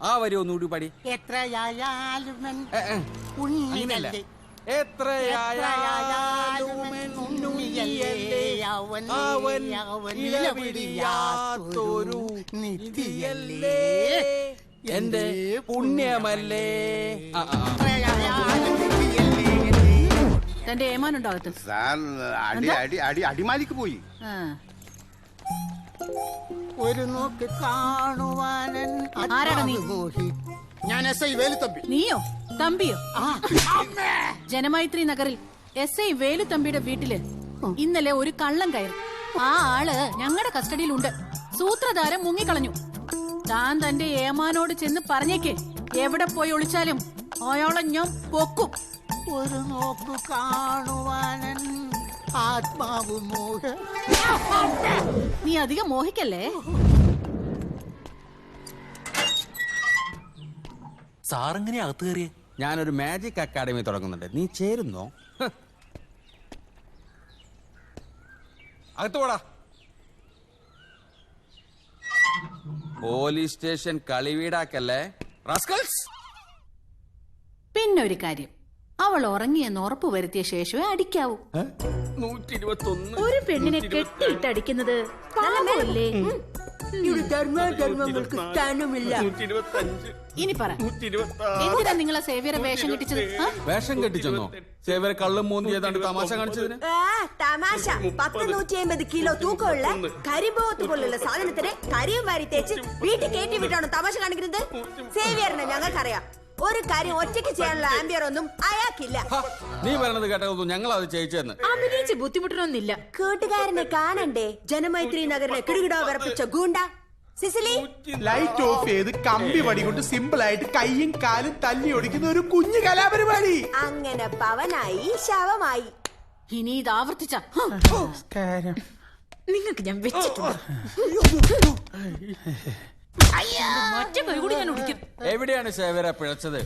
ആ വരി ഒന്നുകൂടി പാടി. എത്രയായാലും എന്റെ പുണ്യമല്ലേ. തന്റെ ഏമാനുണ്ടോ അകത്ത്? അടിമാലിക്ക് പോയി. ഒരു നോക്ക് കാണുവാനൻ. ആരാടാ നീ? ഞാൻ എസ് ഐ വേലുത്തമ്പി. നീയോ? തമ്പിയോ? ജനമൈത്രി നഗറിൽ എസ് ഐ വേലുത്തമ്പിയുടെ വീട്ടില് ഇന്നലെ ഒരു കള്ളം കയറി. ആ ആള് ഞങ്ങളുടെ കസ്റ്റഡിയിലുണ്ട്. സൂത്രധാരൻ മുങ്ങിക്കളഞ്ഞു. താൻ തന്റെ ഏമാനോട് ചെന്ന് പറഞ്ഞേക്ക്, എവിടെ പോയി ഒളിച്ചാലും അയാളെ ഞാൻ പൊക്കും. ഒരു നോക്ക് കാണുവാനൻ ആത്മാവ് മോഹ. നീ അധികം മോഹിക്കല്ലേ. സാറെങ്ങനെ അകത്ത് കയറിയേ? ഞാനൊരു മാജിക് അക്കാഡമി തുടങ്ങുന്നുണ്ട്, നീ ചേരുന്നോ? അകത്ത് പോടാ. പോലീസ് സ്റ്റേഷൻ കളിവീടാക്കല്ലേ റാസ്കൽസ്. പിന്നൊരു കാര്യം, അവൾ ഉറങ്ങിയെന്ന് ഉറപ്പ് വരുത്തിയ ശേഷമേ അടിക്കാവൂ. 121. ഒരു പെണ്ണിനെ കെട്ടിയിട്ട് അടിക്കുന്നത് പാപമല്ലേ? ധർമ്മങ്ങൾക്ക് സ്ഥാനമില്ല. ഇനി പറ, എന്തിനാ നിങ്ങളെ സേവ്യറെ വേഷം കെട്ടിച്ചത്? വേഷം കെട്ടിച്ചെന്നോ? സേവ്യറെ കള്ളും മൂന്തി ഏതാണ്ട് തമാശ കാണിച്ചതിന്. തമാശ. 150 കിലോ തൂക്കമുള്ള കരിമ്പോത്ത് പോലുള്ള സാധനത്തിന് കരിയും വാരി തേച്ച് വീട്ടിൽ കയറ്റി വിട്ടാണോ തമാശ കാണിക്കുന്നത്? സേവിയറിനെ ഞങ്ങൾക്കറിയാം. ഒരു കാര്യം ഒറ്റയ്ക്ക് ചെയ്യാനുള്ള ആംബിയർ ഒന്നും അയാൾക്കില്ല. നീ പറയണത് കേട്ടതൊന്നും ഞങ്ങൾ അത് ചെയ്യിച്ചെന്ന്. അഭിനയിച്ച് ബുദ്ധിമുട്ടണമെന്നില്ല. കൂട്ടുകാരനെ കാണണ്ടേ? ജനമൈത്രി നഗറിനെ കിടുകിടോ വിറപ്പിച്ച ഗൂണ്ട സിസിലി. ലൈറ്റ് ഓഫ് ചെയ്ത് കമ്പി വടി കൊണ്ട് സിമ്പിൾ ആയിട്ട് കൈയും കാലും തല്ലി ഒടിക്കുന്ന ഒരു കുഞ്ഞു കലാപരിപാടി. അങ്ങനെ പവനായി ശവമായി. ഇനി ഇത് ആവർത്തിച്ച നിങ്ങൾക്ക് ഞാൻ വെച്ചിട്ടുണ്ട്. മറ്റേ കൈ കൂടി ഞാൻ ഒടിക്കും. എവിടെയാണ് സേവ്യറെ പിഴച്ചത്?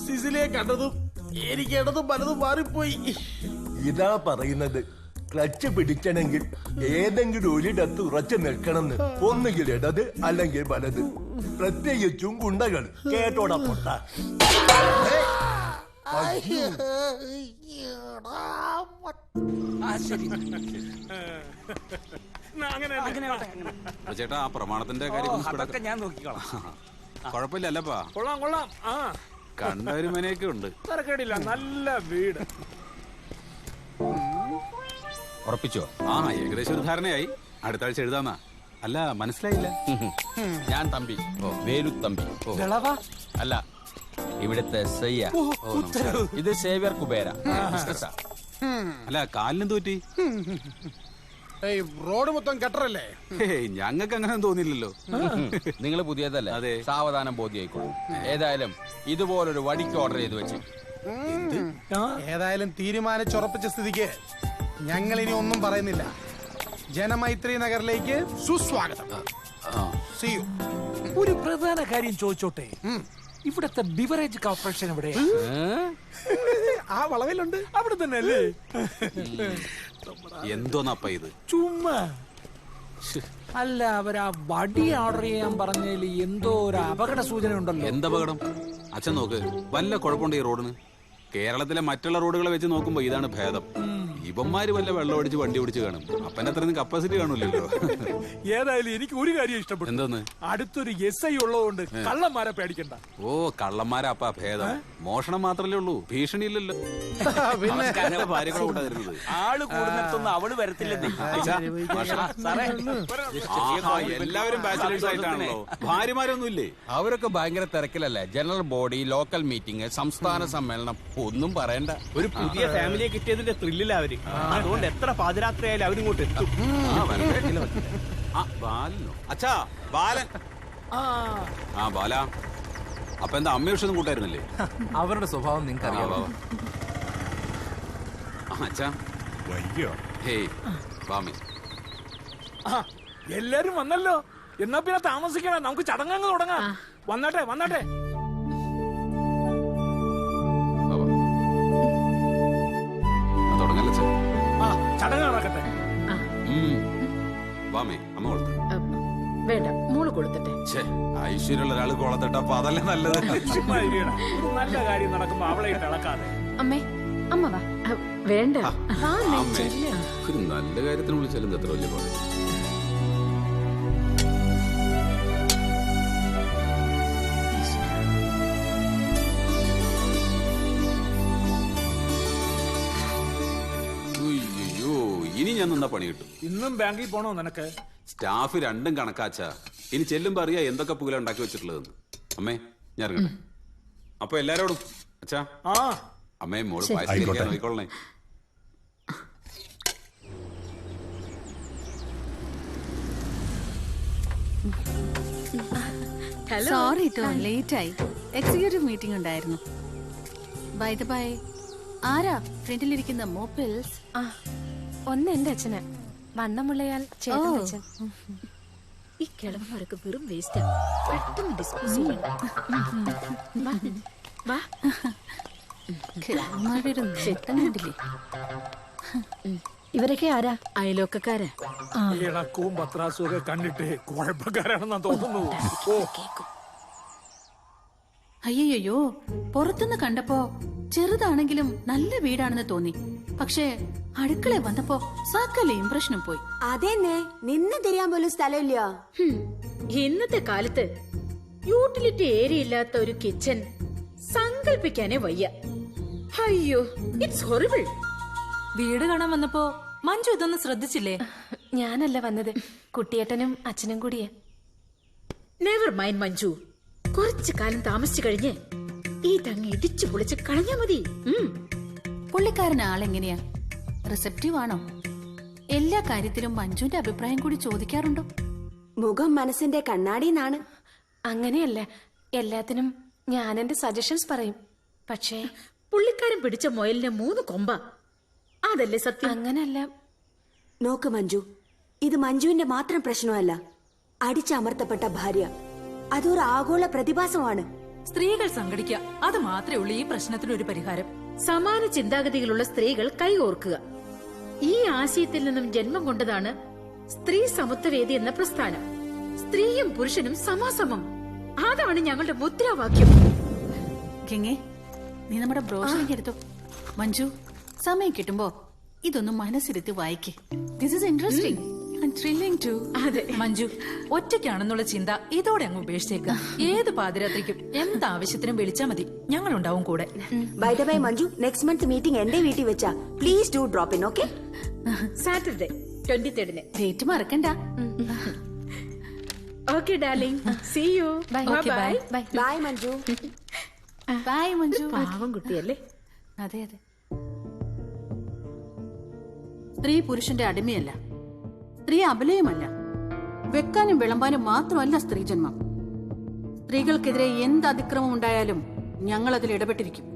സിസിലിയെ കണ്ടതും എനിക്ക് ഇടതും പലതും മാറിപ്പോയി. ഇതാ പറയുന്നത്, ക്ലച്ച് പിടിക്കണമെങ്കിൽ ഏതെങ്കിലും ഒരിടത്ത് ഉറച്ചു നിൽക്കണമെന്ന്. ഒന്നുകിൽ ഇടത് അല്ലെങ്കിൽ വലത്. പ്രത്യേകിച്ചും ഗുണ്ടകൾ. കേട്ടോടാ പൊട്ട. ചേട്ടാ, ആ പ്രമാണത്തിന്റെ കാര്യം ഞാൻ നോക്കിക്കോളാം. കുഴപ്പമില്ലല്ലപ്പാ. കൊള്ളാം. ആ കണ്ടൊരു മനയൊക്കെ ഉണ്ട്. തരക്കേടില്ല, നല്ല വീട്. ഉറപ്പിച്ചോ? ആ, ഏകദേശം ഒരു ധാരണയായി. അടുത്ത ആഴ്ച എഴുതാന്നാ. അല്ല, മനസ്സിലായില്ല. ഞാൻ തമ്പി, വേലുത്തമ്പി. അല്ല, ഇവിടുത്തെ എസ്ഐയാ. ഇത് സേവ്യർ കുബേര. അല്ല, കാലിനും തോറ്റി. റോഡ് മൊത്തം കെട്ടറല്ലേ? ഞങ്ങൾക്ക് അങ്ങനെ തോന്നില്ലല്ലോ. നിങ്ങൾ പുതിയതല്ലേ? അതെ. സാവധാനം ബോധ്യായിക്കോളും. ഏതായാലും ഇതുപോലൊരു വടിക്ക് ഓർഡർ ചെയ്ത് വെച്ചു. ഏതായാലും തീരുമാനിച്ചുറപ്പിച്ച സ്ഥിതിക്ക് ഞങ്ങൾ ഇനി ഒന്നും പറയുന്നില്ല. ജനമൈത്രി നഗറിലേക്ക് സുസ്വാഗതം. See you. ഒരു പ്രധാന കാര്യം ചോദിച്ചോട്ടെ, ഇവിടത്തെ ബിവറേജ് കോർപ്പറേഷൻ എവിടെ? ആ വളവിലുണ്ട്. അവിടെ തന്നെ അല്ലേ? എന്തോന്നപ്പ ഇത്? ചുമ്മാ അല്ല, അവരാ വടി ഓർഡർ ചെയ്യാൻ പറഞ്ഞതിൽ എന്തോ ഒരു അപകട സൂചന ഉണ്ടല്ലോ. എന്തപകടം? അച്ഛൻ നോക്ക്, വല്ല കുഴപ്പമുണ്ട് ഈ റോഡിന്? കേരളത്തിലെ മറ്റുള്ള റോഡുകളെ വെച്ച് നോക്കുമ്പോ ഇതാണ് ഭേദം. ഇവന്മാര് വല്ല വെള്ളം അടിച്ച് വണ്ടി ഓടിച്ച് കാണും. അപ്പന്റെ അത്രയും കപ്പാസിറ്റി കാണൂലല്ലോ. ഏതായാലും എനിക്ക് ഒരു കാര്യം ഇഷ്ടപ്പെട്ടു. എന്തോന്ന്? അടുത്തൊരു SI ഉള്ളതുകൊണ്ട് കള്ളന്മാരെ പേടിക്കണ്ട. ഓ, കള്ളന്മാരാ അപ്പ ഭേദം. മോഷണം മാത്രല്ലേ ഉള്ളൂ, ഭീഷണിയില്ലല്ലോ. ഭാര്യകളെ കൂട്ടാ തരുന്നത്. ആള് കൂടുന്നിടത്തൊന്നും അവള് വരത്തില്ലെന്നേ. എല്ലാവരും ബാച്ചിലേഴ്സ് ആയിട്ടാണല്ലോ. ഭാര്യമാരൊന്നും ഇല്ലേ? അവരൊക്കെ ഭയങ്കര തിരക്കിലല്ലേ. ജനറൽ ബോഡി, ലോക്കൽ മീറ്റിംഗ്, സംസ്ഥാന സമ്മേളനം, ഒന്നും പറയണ്ട. ഒരു പുതിയ ഫാമിലിയെ കിട്ടിയതിന്റെ ത്രില്ലില്ല അവര്. അതുകൊണ്ട് എത്ര പാതിരാത്രിയായാലും അവരിങ്ങോട്ട് എത്തും. അച്ഛാ, ബാലൻ. ആ ബാല, അപ്പൊ എന്താ അമ്മ വിഷയം കൂട്ടായിരുന്നില്ലേ? അവരുടെ സ്വഭാവം നിങ്ങൾക്ക് അറിയാവോ? അച്ഛാ, ഹേയ് വാമി. എല്ലാരും വന്നല്ലോ. എന്നാ പിന്നെ താമസിക്കണം, നമുക്ക് ചടങ്ങ് തുടങ്ങാം. വന്നാട്ടെ. തുടങ്ങല്ലേ ചടങ്ങ് നടക്കട്ടെ. വാമേ, അമ്മ കൊടുത്തു. വേണ്ട മോള് കൊടുത്തിട്ടെ. ഛേ, ഐശ്വര്യമുള്ള ഒരാള് കോളത്തിട്ടപ്പോ അതല്ലേ നല്ലത്. ചുമ്മാ ഇരിക്കടാ. ഒരു നല്ല കാര്യം നടക്കുമ്പോ അവളെ ഇളക്കാതെ. അമ്മേ അമ്മ വാ. വേണ്ട അമ്മേ, ഒരു നല്ല കാര്യത്തിന് വിളിച്ചാലും എത്ര വലിയ പാട്. അയ്യോ, ഇനി ഞാൻ നിന്നാ പണി കിട്ടും. ഇന്നും ബാങ്കിൽ പോണോ നിനക്ക്? സ്റ്റാഫ് രണ്ടും കണക്കാച്ചാ. ഇനി ചെല്ലുമ്പോ അറിയാ എന്തൊക്കെ പുകല ഉണ്ടാക്കി വെച്ചിട്ടുള്ളതെന്ന്. അമ്മേ, ഞാൻ ഇറങ്ങട്ടെ. അപ്പൊ എല്ലാരോടും അച്ഛാ. ആ അമ്മേ, മോള് പായസം നോക്കിക്കൊള്ളണേ. സോറി ട്ടോ, ലേറ്റ് ആയി. എക്സിക്യൂട്ടീവ് മീറ്റിംഗ് ഉണ്ടായിരുന്നു. ബൈ ദ ബൈ, ആരാ ഫ്രണ്ടിലിരിക്കുന്ന മോപ്പിൾസ്? ആ ഒന്ന് എന്റെ അച്ഛന്, വണ്ണമുള്ളയാൾ ചേട്ടൻ അച്ഛൻ. ഈ കിളവന്മാർക്ക് വെറും വേസ്റ്റ്. പെട്ടെന്ന് ഡിസ്പോസ് ചെയ്യണം. കിളവന്മാരുടെ ഒരു ചെട്ടം കണ്ടില്ലേ? ഇവരൊക്കെ ആരാ? അയലോക്കക്കാരാ. ഇണക്കവും പത്രാസും ഒക്കെ കണ്ടിട്ട് കുഴപ്പക്കാരാണെന്നാ തോന്നുന്നു. ഓ അയ്യോ, പുറത്തുനിന്ന് കണ്ടപ്പോ ചെറുതാണെങ്കിലും നല്ല വീടാണെന്ന് തോന്നി. പക്ഷേ അടുക്കള വന്നപ്പോ സകല ഇംപ്രഷനും പോയി. അതെന്നെ നിന്ന് തിരിയാൻ പോലും സ്ഥലമില്ല. ഇന്നത്തെ കാലത്ത് യൂട്ടിലിറ്റി ഏരിയ ഇല്ലാത്ത ഒരു കിച്ചൺ സങ്കല്പിക്കാനേ വയ്യ. അയ്യോ, ഇറ്റ്സ് ഹൊറിബിൾ. വീട് കാണാൻ വന്നപ്പോ മഞ്ജു ഇതൊന്നും ശ്രദ്ധിച്ചില്ലേ? ഞാനല്ല വന്നത്, കുട്ടിയേട്ടനും അച്ഛനും കൂടിയേ. നെവർ മൈൻഡ് മഞ്ജു, കുറച്ചു കാലം താമസിച്ചു കഴിഞ്ഞ് ഈ തങ്ങി ഇടിച്ചു പൊളിച്ച് കളഞ്ഞാ മതി. പുള്ളിക്കാരൻ ആളെങ്ങനെയാ? റിസപ്റ്റീവ് ആണോ? എല്ലാ കാര്യത്തിലും മഞ്ജുവിന്റെ അഭിപ്രായം കൂടി ചോദിക്കാറുണ്ടോ? മുഖം മനസ്സിന്റെ കണ്ണാടിന്നാണ്. അങ്ങനെയല്ല, എല്ലാത്തിനും ഞാൻ എന്റെ സജഷൻസ് പറയും. പക്ഷേ പുള്ളിക്കാരൻ പിടിച്ച മുയലിന് 3 കൊമ്പ. അതല്ലേ സത്യം? അങ്ങനല്ല. നോക്ക് മഞ്ജു, ഇത് മഞ്ജുവിന്റെ മാത്രം പ്രശ്നമല്ല. അടിച്ചമർത്തപ്പെട്ട ഭാര്യ അതൊരു ആഗോള പ്രതിഭാസമാണ്. സ്ത്രീകൾ സംഘടിക്കുക, അത് മാത്രമേ ഉള്ളൂ ഈ പ്രശ്നത്തിനൊരു പരിഹാരം. സമാന ചിന്താഗതികളുള്ള സ്ത്രീകൾ കൈകോർക്കുക. ഈ ആശയത്തിൽ നിന്നും ജന്മം കൊണ്ടതാണ് സ്ത്രീ സമത്വവേദി എന്ന പ്രസ്ഥാനം. സ്ത്രീയും പുരുഷനും സമാസമം, അതാണ് ഞങ്ങളുടെ മുദ്രാവാക്യം. ഗംഗേ, നീ നമ്മുടെ ബ്രോഷറിംഗ് എടുത്തോ. മഞ്ജു, സമയം കിട്ടുമ്പോ ഇതൊന്നും മനസ്സിരുത്തി വായിക്കേ. This is interesting and thrilling too. അതെ മഞ്ജു, ഒറ്റയ്ക്കാണെന്നുള്ള ചിന്ത ഇതോടെ അങ്ങ് ഉപേക്ഷിച്ചേക്കുക. ഏത് പാതിരാത്രിക്കും എന്താവശ്യത്തിനും വിളിച്ചാ മതി, ഞങ്ങളുണ്ടാവും കൂടെ. Bye the bye Manju, next month meeting എന്റെ വീട്ടിൽ വെച്ചാ. Please do drop in. Okay? Saturday 23 date മറക്കണ്ട. Okay darling, see you. Bye bye bye bye Manju. Bye Manju. പാവം കുട്ടിയല്ലേ? അതെ അതെ. സ്ത്രീ പുരുഷന്റെ അടിമയല്ല, സ്ത്രീ അബലയുമല്ല. വെക്കാനും വിളമ്പാനും മാത്രമല്ല സ്ത്രീജന്മം. സ്ത്രീകൾക്കെതിരെ എന്ത് അതിക്രമം ഉണ്ടായാലും ഞങ്ങൾ അതിൽ ഇടപെട്ടിരിക്കും.